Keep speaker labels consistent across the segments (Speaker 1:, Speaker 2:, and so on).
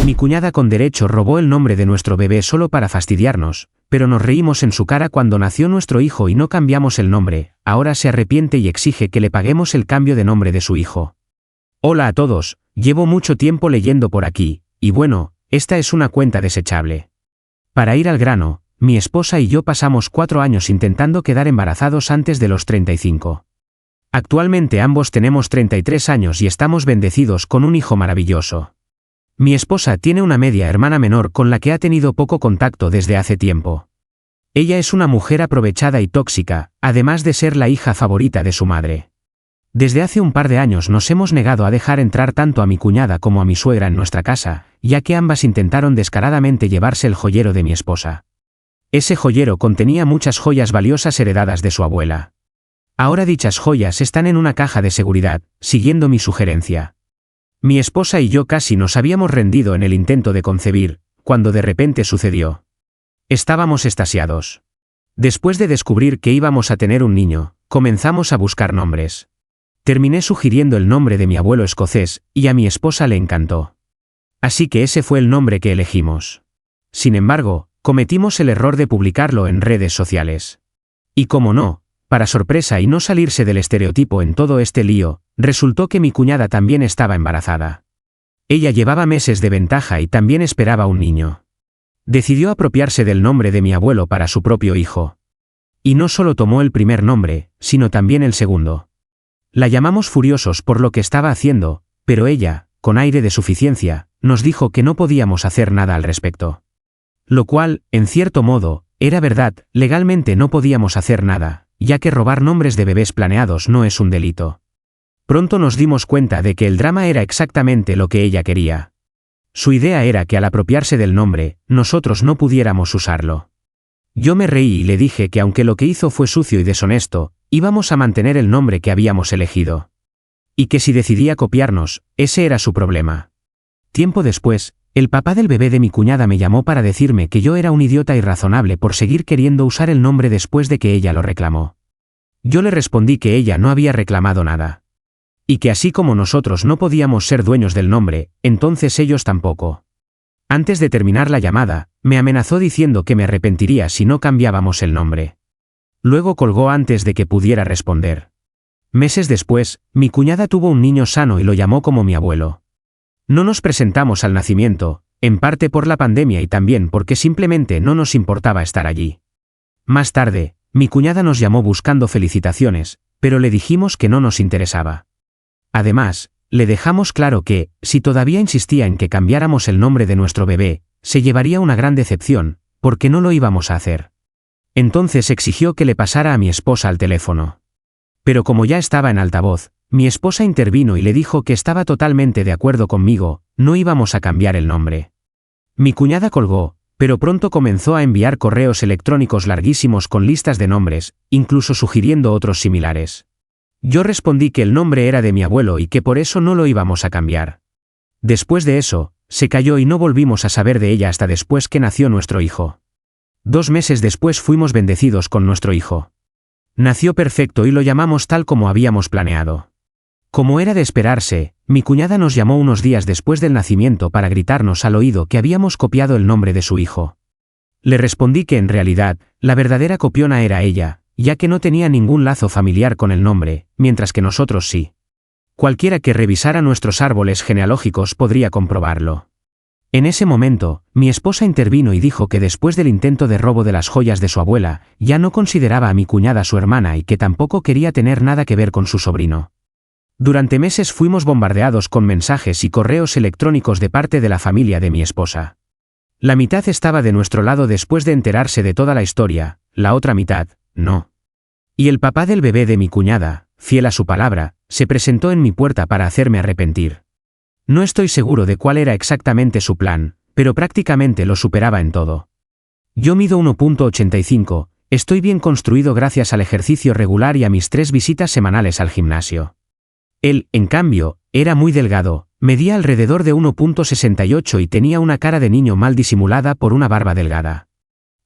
Speaker 1: Mi cuñada con derecho robó el nombre de nuestro bebé solo para fastidiarnos, pero nos reímos en su cara cuando nació nuestro hijo y no cambiamos el nombre. Ahora se arrepiente y exige que le paguemos el cambio de nombre de su hijo. Hola a todos, llevo mucho tiempo leyendo por aquí, y bueno, esta es una cuenta desechable. Para ir al grano, mi esposa y yo pasamos 4 años intentando quedar embarazados antes de los 35. Actualmente ambos tenemos 33 años y estamos bendecidos con un hijo maravilloso. Mi esposa tiene una media hermana menor con la que ha tenido poco contacto desde hace tiempo. Ella es una mujer aprovechada y tóxica, además de ser la hija favorita de su madre. Desde hace un par de años nos hemos negado a dejar entrar tanto a mi cuñada como a mi suegra en nuestra casa, ya que ambas intentaron descaradamente llevarse el joyero de mi esposa. Ese joyero contenía muchas joyas valiosas heredadas de su abuela. Ahora dichas joyas están en una caja de seguridad, siguiendo mi sugerencia. Mi esposa y yo casi nos habíamos rendido en el intento de concebir, cuando de repente sucedió. Estábamos extasiados. Después de descubrir que íbamos a tener un niño, comenzamos a buscar nombres. Terminé sugiriendo el nombre de mi abuelo escocés, y a mi esposa le encantó. Así que ese fue el nombre que elegimos. Sin embargo, cometimos el error de publicarlo en redes sociales. Y como no, para sorpresa y no salirse del estereotipo en todo este lío, resultó que mi cuñada también estaba embarazada. Ella llevaba meses de ventaja y también esperaba un niño. Decidió apropiarse del nombre de mi abuelo para su propio hijo. Y no solo tomó el primer nombre, sino también el segundo. La llamamos furiosos por lo que estaba haciendo, pero ella, con aire de suficiencia, nos dijo que no podíamos hacer nada al respecto. Lo cual, en cierto modo, era verdad, legalmente no podíamos hacer nada, ya que robar nombres de bebés planeados no es un delito. Pronto nos dimos cuenta de que el drama era exactamente lo que ella quería. Su idea era que al apropiarse del nombre, nosotros no pudiéramos usarlo. Yo me reí y le dije que aunque lo que hizo fue sucio y deshonesto, íbamos a mantener el nombre que habíamos elegido. Y que si decidía copiarnos, ese era su problema. Tiempo después, el papá del bebé de mi cuñada me llamó para decirme que yo era un idiota irrazonable por seguir queriendo usar el nombre después de que ella lo reclamó. Yo le respondí que ella no había reclamado nada. Y que así como nosotros no podíamos ser dueños del nombre, entonces ellos tampoco. Antes de terminar la llamada, me amenazó diciendo que me arrepentiría si no cambiábamos el nombre. Luego colgó antes de que pudiera responder. Meses después, mi cuñada tuvo un niño sano y lo llamó como mi abuelo. No nos presentamos al nacimiento, en parte por la pandemia y también porque simplemente no nos importaba estar allí. Más tarde, mi cuñada nos llamó buscando felicitaciones, pero le dijimos que no nos interesaba. Además, le dejamos claro que, si todavía insistía en que cambiáramos el nombre de nuestro bebé, se llevaría una gran decepción, porque no lo íbamos a hacer. Entonces exigió que le pasara a mi esposa al teléfono. Pero como ya estaba en altavoz, mi esposa intervino y le dijo que estaba totalmente de acuerdo conmigo, no íbamos a cambiar el nombre. Mi cuñada colgó, pero pronto comenzó a enviar correos electrónicos larguísimos con listas de nombres, incluso sugiriendo otros similares. Yo respondí que el nombre era de mi abuelo y que por eso no lo íbamos a cambiar. Después de eso, se calló y no volvimos a saber de ella hasta después que nació nuestro hijo. 2 meses después fuimos bendecidos con nuestro hijo. Nació perfecto y lo llamamos tal como habíamos planeado. Como era de esperarse, mi cuñada nos llamó unos días después del nacimiento para gritarnos al oído que habíamos copiado el nombre de su hijo. Le respondí que en realidad, la verdadera copiona era ella, ya que no tenía ningún lazo familiar con el nombre, mientras que nosotros sí. Cualquiera que revisara nuestros árboles genealógicos podría comprobarlo. En ese momento, mi esposa intervino y dijo que después del intento de robo de las joyas de su abuela, ya no consideraba a mi cuñada su hermana y que tampoco quería tener nada que ver con su sobrino. Durante meses fuimos bombardeados con mensajes y correos electrónicos de parte de la familia de mi esposa. La mitad estaba de nuestro lado después de enterarse de toda la historia, la otra mitad, no. Y el papá del bebé de mi cuñada, fiel a su palabra, se presentó en mi puerta para hacerme arrepentir. No estoy seguro de cuál era exactamente su plan, pero prácticamente lo superaba en todo. Yo mido 1,85, estoy bien construido gracias al ejercicio regular y a mis 3 visitas semanales al gimnasio. Él, en cambio, era muy delgado, medía alrededor de 1,68 y tenía una cara de niño mal disimulada por una barba delgada.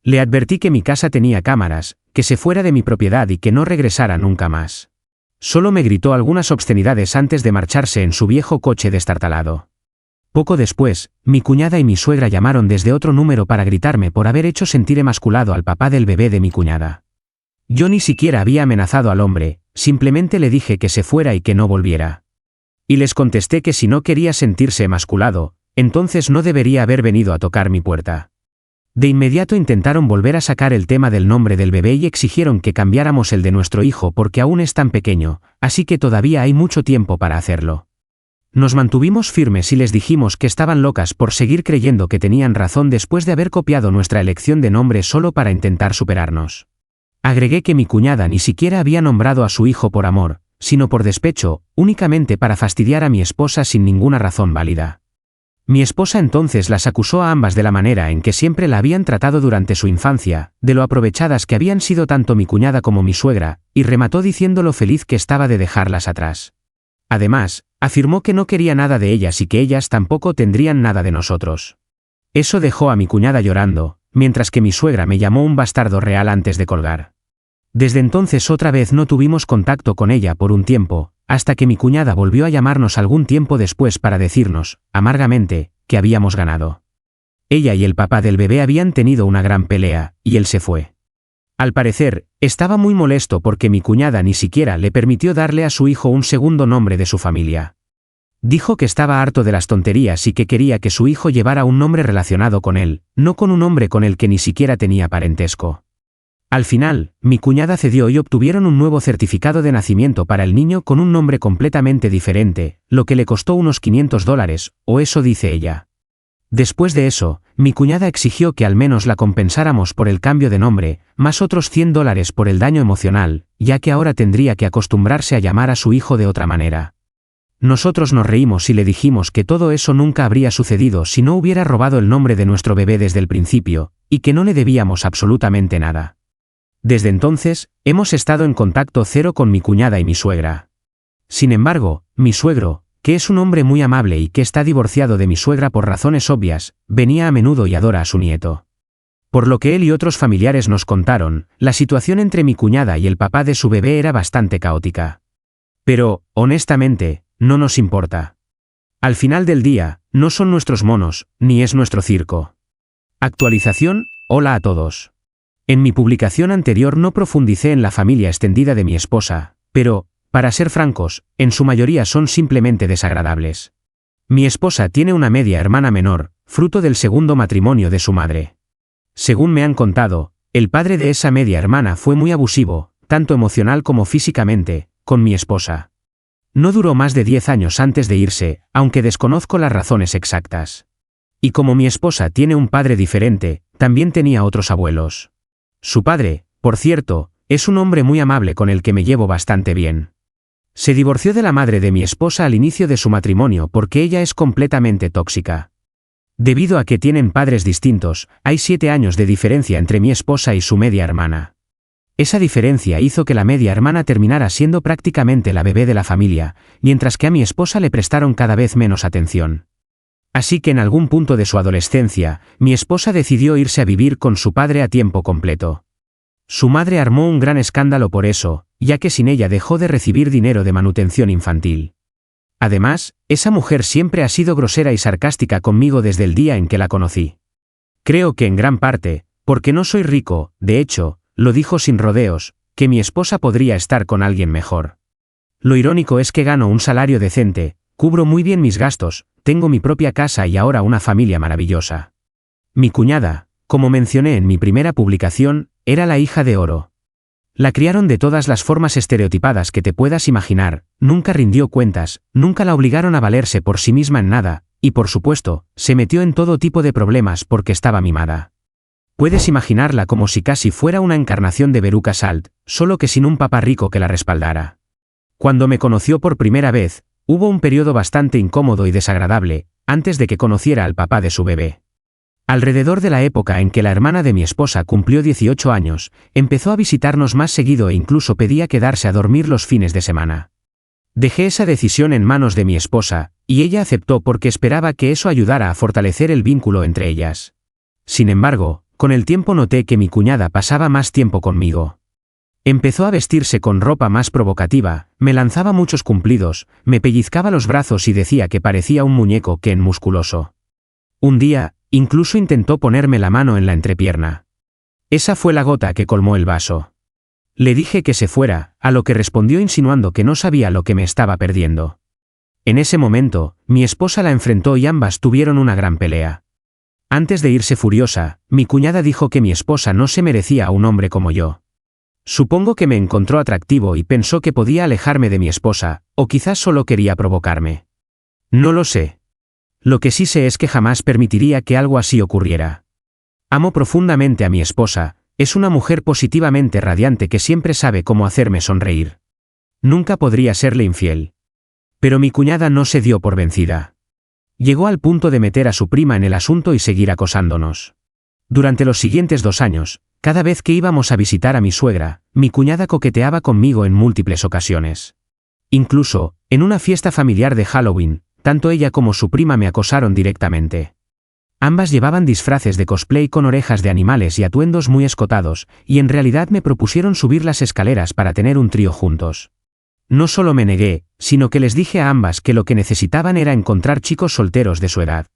Speaker 1: Le advertí que mi casa tenía cámaras, que se fuera de mi propiedad y que no regresara nunca más. Solo me gritó algunas obscenidades antes de marcharse en su viejo coche destartalado. Poco después, mi cuñada y mi suegra llamaron desde otro número para gritarme por haber hecho sentir emasculado al papá del bebé de mi cuñada. Yo ni siquiera había amenazado al hombre, simplemente le dije que se fuera y que no volviera. Y les contesté que si no quería sentirse emasculado, entonces no debería haber venido a tocar mi puerta. De inmediato intentaron volver a sacar el tema del nombre del bebé y exigieron que cambiáramos el de nuestro hijo porque aún es tan pequeño, así que todavía hay mucho tiempo para hacerlo. Nos mantuvimos firmes y les dijimos que estaban locas por seguir creyendo que tenían razón después de haber copiado nuestra elección de nombre solo para intentar superarnos. Agregué que mi cuñada ni siquiera había nombrado a su hijo por amor, sino por despecho, únicamente para fastidiar a mi esposa sin ninguna razón válida. Mi esposa entonces las acusó a ambas de la manera en que siempre la habían tratado durante su infancia, de lo aprovechadas que habían sido tanto mi cuñada como mi suegra, y remató diciendo lo feliz que estaba de dejarlas atrás. Además, afirmó que no quería nada de ellas y que ellas tampoco tendrían nada de nosotros. Eso dejó a mi cuñada llorando, mientras que mi suegra me llamó un bastardo real antes de colgar. Desde entonces otra vez no tuvimos contacto con ella por un tiempo, hasta que mi cuñada volvió a llamarnos algún tiempo después para decirnos, amargamente, que habíamos ganado. Ella y el papá del bebé habían tenido una gran pelea, y él se fue. Al parecer, estaba muy molesto porque mi cuñada ni siquiera le permitió darle a su hijo un segundo nombre de su familia. Dijo que estaba harto de las tonterías y que quería que su hijo llevara un nombre relacionado con él, no con un hombre con el que ni siquiera tenía parentesco. Al final, mi cuñada cedió y obtuvieron un nuevo certificado de nacimiento para el niño con un nombre completamente diferente, lo que le costó unos $500, o eso dice ella. Después de eso, mi cuñada exigió que al menos la compensáramos por el cambio de nombre, más otros $100 por el daño emocional, ya que ahora tendría que acostumbrarse a llamar a su hijo de otra manera. Nosotros nos reímos y le dijimos que todo eso nunca habría sucedido si no hubiera robado el nombre de nuestro bebé desde el principio, y que no le debíamos absolutamente nada. Desde entonces, hemos estado en contacto cero con mi cuñada y mi suegra. Sin embargo, mi suegro, que es un hombre muy amable y que está divorciado de mi suegra por razones obvias, venía a menudo y adora a su nieto. Por lo que él y otros familiares nos contaron, la situación entre mi cuñada y el papá de su bebé era bastante caótica. Pero, honestamente, no nos importa. Al final del día, no son nuestros monos, ni es nuestro circo. Actualización, hola a todos. En mi publicación anterior no profundicé en la familia extendida de mi esposa, pero, para ser francos, en su mayoría son simplemente desagradables. Mi esposa tiene una media hermana menor, fruto del segundo matrimonio de su madre. Según me han contado, el padre de esa media hermana fue muy abusivo, tanto emocional como físicamente, con mi esposa. No duró más de 10 años antes de irse, aunque desconozco las razones exactas. Y como mi esposa tiene un padre diferente, también tenía otros abuelos. Su padre, por cierto, es un hombre muy amable con el que me llevo bastante bien. Se divorció de la madre de mi esposa al inicio de su matrimonio porque ella es completamente tóxica. Debido a que tienen padres distintos, hay 7 años de diferencia entre mi esposa y su media hermana. Esa diferencia hizo que la media hermana terminara siendo prácticamente la bebé de la familia, mientras que a mi esposa le prestaron cada vez menos atención. Así que en algún punto de su adolescencia, mi esposa decidió irse a vivir con su padre a tiempo completo. Su madre armó un gran escándalo por eso, ya que sin ella dejó de recibir dinero de manutención infantil. Además, esa mujer siempre ha sido grosera y sarcástica conmigo desde el día en que la conocí. Creo que en gran parte, porque no soy rico, de hecho, lo dijo sin rodeos, que mi esposa podría estar con alguien mejor. Lo irónico es que gano un salario decente, cubro muy bien mis gastos, tengo mi propia casa y ahora una familia maravillosa. Mi cuñada, como mencioné en mi primera publicación, era la hija de oro. La criaron de todas las formas estereotipadas que te puedas imaginar, nunca rindió cuentas, nunca la obligaron a valerse por sí misma en nada, y por supuesto, se metió en todo tipo de problemas porque estaba mimada. Puedes imaginarla como si casi fuera una encarnación de Veruca Salt, solo que sin un papá rico que la respaldara. Cuando me conoció por primera vez, hubo un periodo bastante incómodo y desagradable, antes de que conociera al papá de su bebé. Alrededor de la época en que la hermana de mi esposa cumplió 18 años, empezó a visitarnos más seguido e incluso pedía quedarse a dormir los fines de semana. Dejé esa decisión en manos de mi esposa, y ella aceptó porque esperaba que eso ayudara a fortalecer el vínculo entre ellas. Sin embargo, con el tiempo noté que mi cuñada pasaba más tiempo conmigo. Empezó a vestirse con ropa más provocativa, me lanzaba muchos cumplidos, me pellizcaba los brazos y decía que parecía un muñeco Ken musculoso. Un día, incluso intentó ponerme la mano en la entrepierna. Esa fue la gota que colmó el vaso. Le dije que se fuera, a lo que respondió insinuando que no sabía lo que me estaba perdiendo. En ese momento, mi esposa la enfrentó y ambas tuvieron una gran pelea. Antes de irse furiosa, mi cuñada dijo que mi esposa no se merecía a un hombre como yo. Supongo que me encontró atractivo y pensó que podía alejarme de mi esposa, o quizás solo quería provocarme. No lo sé. Lo que sí sé es que jamás permitiría que algo así ocurriera. Amo profundamente a mi esposa, es una mujer positivamente radiante que siempre sabe cómo hacerme sonreír. Nunca podría serle infiel. Pero mi cuñada no se dio por vencida. Llegó al punto de meter a su prima en el asunto y seguir acosándonos. Durante los siguientes 2 años, cada vez que íbamos a visitar a mi suegra, mi cuñada coqueteaba conmigo en múltiples ocasiones. Incluso, en una fiesta familiar de Halloween, tanto ella como su prima me acosaron directamente. Ambas llevaban disfraces de cosplay con orejas de animales y atuendos muy escotados, y en realidad me propusieron subir las escaleras para tener un trío juntos. No solo me negué, sino que les dije a ambas que lo que necesitaban era encontrar chicos solteros de su edad.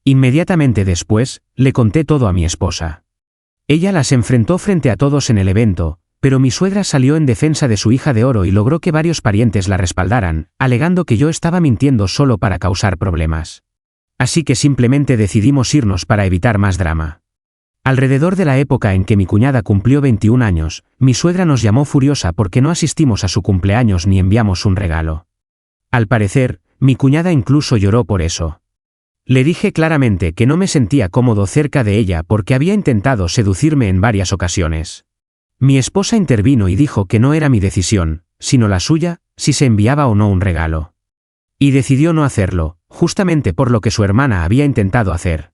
Speaker 1: Inmediatamente después, le conté todo a mi esposa. Ella las enfrentó frente a todos en el evento, pero mi suegra salió en defensa de su hija de oro y logró que varios parientes la respaldaran, alegando que yo estaba mintiendo solo para causar problemas. Así que simplemente decidimos irnos para evitar más drama. Alrededor de la época en que mi cuñada cumplió 21 años, mi suegra nos llamó furiosa porque no asistimos a su cumpleaños ni enviamos un regalo. Al parecer, mi cuñada incluso lloró por eso. Le dije claramente que no me sentía cómodo cerca de ella porque había intentado seducirme en varias ocasiones. Mi esposa intervino y dijo que no era mi decisión, sino la suya, si se enviaba o no un regalo. Y decidió no hacerlo, justamente por lo que su hermana había intentado hacer.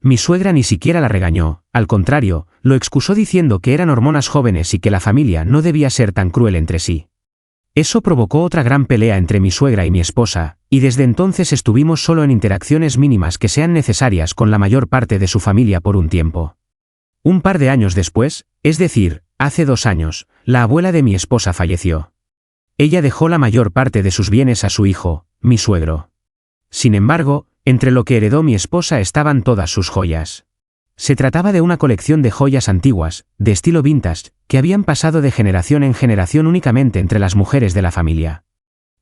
Speaker 1: Mi suegra ni siquiera la regañó, al contrario, lo excusó diciendo que eran hormonas jóvenes y que la familia no debía ser tan cruel entre sí. Eso provocó otra gran pelea entre mi suegra y mi esposa, y desde entonces estuvimos solo en interacciones mínimas que sean necesarias con la mayor parte de su familia por un tiempo. Un par de años después, es decir, hace 2 años, la abuela de mi esposa falleció. Ella dejó la mayor parte de sus bienes a su hijo, mi suegro. Sin embargo, entre lo que heredó mi esposa estaban todas sus joyas. Se trataba de una colección de joyas antiguas, de estilo vintage, que habían pasado de generación en generación únicamente entre las mujeres de la familia.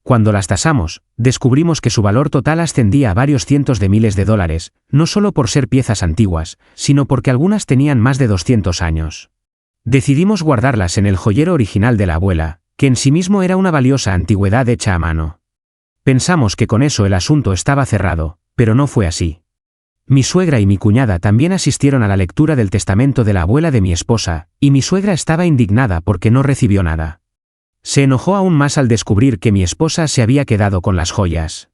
Speaker 1: Cuando las tasamos, descubrimos que su valor total ascendía a varios cientos de miles de dólares, no solo por ser piezas antiguas, sino porque algunas tenían más de 200 años. Decidimos guardarlas en el joyero original de la abuela, que en sí mismo era una valiosa antigüedad hecha a mano. Pensamos que con eso el asunto estaba cerrado, pero no fue así. Mi suegra y mi cuñada también asistieron a la lectura del testamento de la abuela de mi esposa, y mi suegra estaba indignada porque no recibió nada. Se enojó aún más al descubrir que mi esposa se había quedado con las joyas.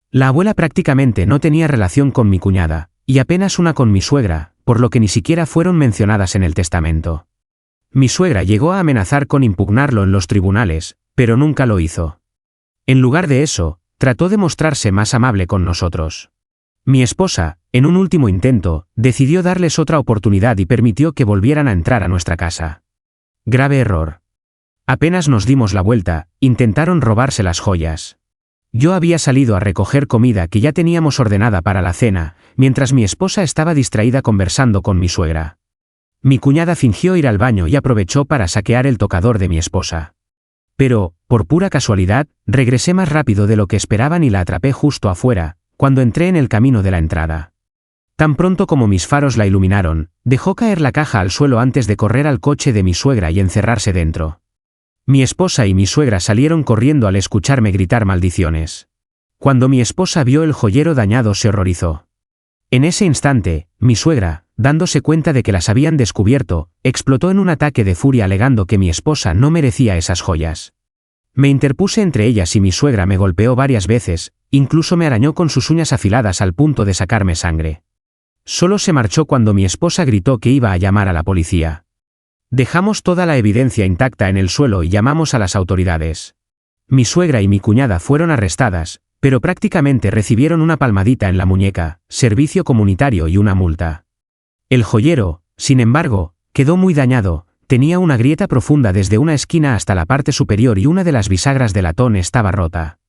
Speaker 1: La abuela prácticamente no tenía relación con mi cuñada, y apenas una con mi suegra, por lo que ni siquiera fueron mencionadas en el testamento. Mi suegra llegó a amenazar con impugnarlo en los tribunales, pero nunca lo hizo. En lugar de eso, trató de mostrarse más amable con nosotros. Mi esposa, en un último intento, decidió darles otra oportunidad y permitió que volvieran a entrar a nuestra casa. Grave error. Apenas nos dimos la vuelta, intentaron robarse las joyas. Yo había salido a recoger comida que ya teníamos ordenada para la cena, mientras mi esposa estaba distraída conversando con mi suegra. Mi cuñada fingió ir al baño y aprovechó para saquear el tocador de mi esposa. Pero, por pura casualidad, regresé más rápido de lo que esperaban y la atrapé justo afuera, cuando entré en el camino de la entrada. Tan pronto como mis faros la iluminaron, dejó caer la caja al suelo antes de correr al coche de mi suegra y encerrarse dentro. Mi esposa y mi suegra salieron corriendo al escucharme gritar maldiciones. Cuando mi esposa vio el joyero dañado se horrorizó. En ese instante, mi suegra, dándose cuenta de que las habían descubierto, explotó en un ataque de furia alegando que mi esposa no merecía esas joyas. Me interpuse entre ellas y mi suegra me golpeó varias veces, incluso me arañó con sus uñas afiladas al punto de sacarme sangre. Solo se marchó cuando mi esposa gritó que iba a llamar a la policía. Dejamos toda la evidencia intacta en el suelo y llamamos a las autoridades. Mi suegra y mi cuñada fueron arrestadas, pero prácticamente recibieron una palmadita en la muñeca, servicio comunitario y una multa. El joyero, sin embargo, quedó muy dañado, tenía una grieta profunda desde una esquina hasta la parte superior y una de las bisagras de latón estaba rota.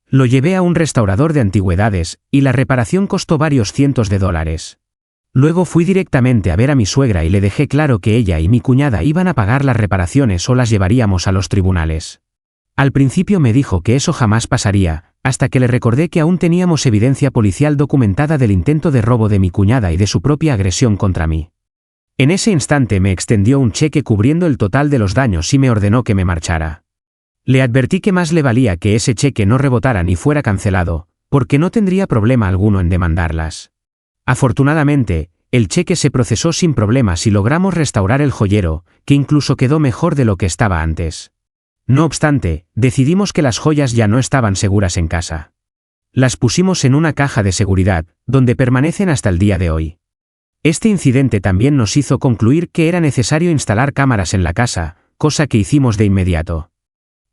Speaker 1: Lo llevé a un restaurador de antigüedades, y la reparación costó varios cientos de dólares. Luego fui directamente a ver a mi suegra y le dejé claro que ella y mi cuñada iban a pagar las reparaciones o las llevaríamos a los tribunales. Al principio me dijo que eso jamás pasaría, hasta que le recordé que aún teníamos evidencia policial documentada del intento de robo de mi cuñada y de su propia agresión contra mí. En ese instante me extendió un cheque cubriendo el total de los daños y me ordenó que me marchara. Le advertí que más le valía que ese cheque no rebotara ni fuera cancelado, porque no tendría problema alguno en demandarlas. Afortunadamente, el cheque se procesó sin problemas y logramos restaurar el joyero, que incluso quedó mejor de lo que estaba antes. No obstante, decidimos que las joyas ya no estaban seguras en casa. Las pusimos en una caja de seguridad, donde permanecen hasta el día de hoy. Este incidente también nos hizo concluir que era necesario instalar cámaras en la casa, cosa que hicimos de inmediato.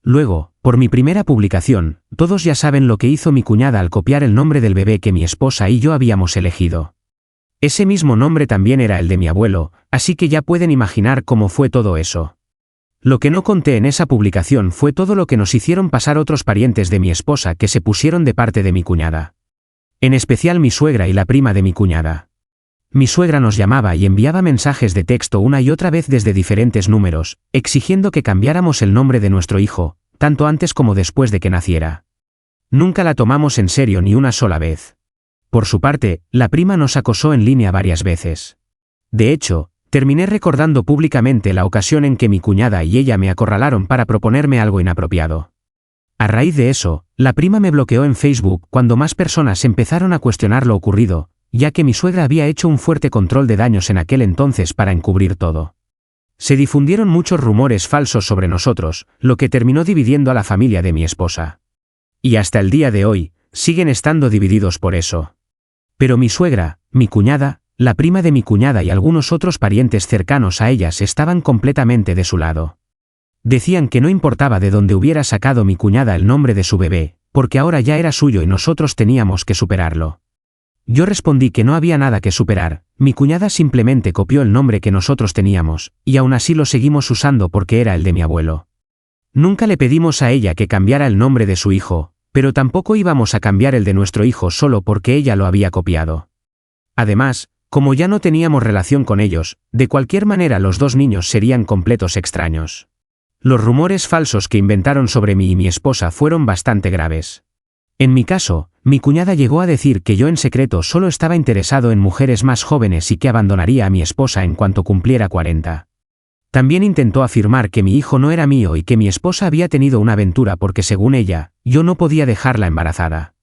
Speaker 1: Luego, por mi primera publicación, todos ya saben lo que hizo mi cuñada al copiar el nombre del bebé que mi esposa y yo habíamos elegido. Ese mismo nombre también era el de mi abuelo, así que ya pueden imaginar cómo fue todo eso. Lo que no conté en esa publicación fue todo lo que nos hicieron pasar otros parientes de mi esposa que se pusieron de parte de mi cuñada. En especial mi suegra y la prima de mi cuñada. Mi suegra nos llamaba y enviaba mensajes de texto una y otra vez desde diferentes números, exigiendo que cambiáramos el nombre de nuestro hijo, tanto antes como después de que naciera. Nunca la tomamos en serio ni una sola vez. Por su parte, la prima nos acosó en línea varias veces. De hecho, terminé recordando públicamente la ocasión en que mi cuñada y ella me acorralaron para proponerme algo inapropiado. A raíz de eso, la prima me bloqueó en Facebook cuando más personas empezaron a cuestionar lo ocurrido, ya que mi suegra había hecho un fuerte control de daños en aquel entonces para encubrir todo. Se difundieron muchos rumores falsos sobre nosotros, lo que terminó dividiendo a la familia de mi esposa. Y hasta el día de hoy, siguen estando divididos por eso. Pero mi suegra, mi cuñada, la prima de mi cuñada y algunos otros parientes cercanos a ellas estaban completamente de su lado. Decían que no importaba de dónde hubiera sacado mi cuñada el nombre de su bebé, porque ahora ya era suyo y nosotros teníamos que superarlo. Yo respondí que no había nada que superar, mi cuñada simplemente copió el nombre que nosotros teníamos, y aún así lo seguimos usando porque era el de mi abuelo. Nunca le pedimos a ella que cambiara el nombre de su hijo, pero tampoco íbamos a cambiar el de nuestro hijo solo porque ella lo había copiado. Además, como ya no teníamos relación con ellos, de cualquier manera los dos niños serían completos extraños. Los rumores falsos que inventaron sobre mí y mi esposa fueron bastante graves. En mi caso, mi cuñada llegó a decir que yo en secreto solo estaba interesado en mujeres más jóvenes y que abandonaría a mi esposa en cuanto cumpliera 40. También intentó afirmar que mi hijo no era mío y que mi esposa había tenido una aventura porque según ella, yo no podía dejarla embarazada.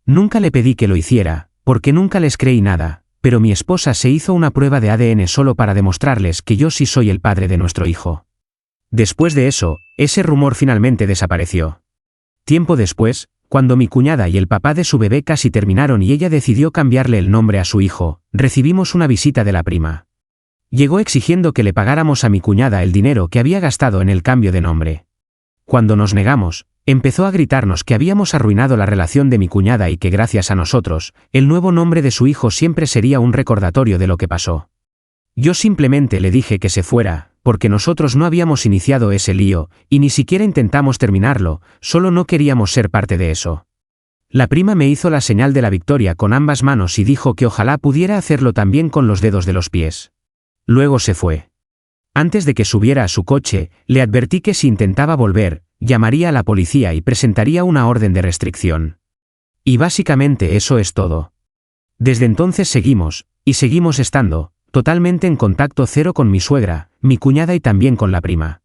Speaker 1: Nunca le pedí que lo hiciera, porque nunca les creí nada, pero mi esposa se hizo una prueba de ADN solo para demostrarles que yo sí soy el padre de nuestro hijo. Después de eso, ese rumor finalmente desapareció. Tiempo después, cuando mi cuñada y el papá de su bebé casi terminaron y ella decidió cambiarle el nombre a su hijo, recibimos una visita de la prima. Llegó exigiendo que le pagáramos a mi cuñada el dinero que había gastado en el cambio de nombre. Cuando nos negamos, empezó a gritarnos que habíamos arruinado la relación de mi cuñada y que gracias a nosotros, el nuevo nombre de su hijo siempre sería un recordatorio de lo que pasó. Yo simplemente le dije que se fuera, porque nosotros no habíamos iniciado ese lío, y ni siquiera intentamos terminarlo, solo no queríamos ser parte de eso. La prima me hizo la señal de la victoria con ambas manos y dijo que ojalá pudiera hacerlo también con los dedos de los pies. Luego se fue. Antes de que subiera a su coche, le advertí que si intentaba volver, llamaría a la policía y presentaría una orden de restricción. Y básicamente eso es todo. Desde entonces seguimos estando, totalmente en contacto cero con mi suegra, mi cuñada y también con la prima.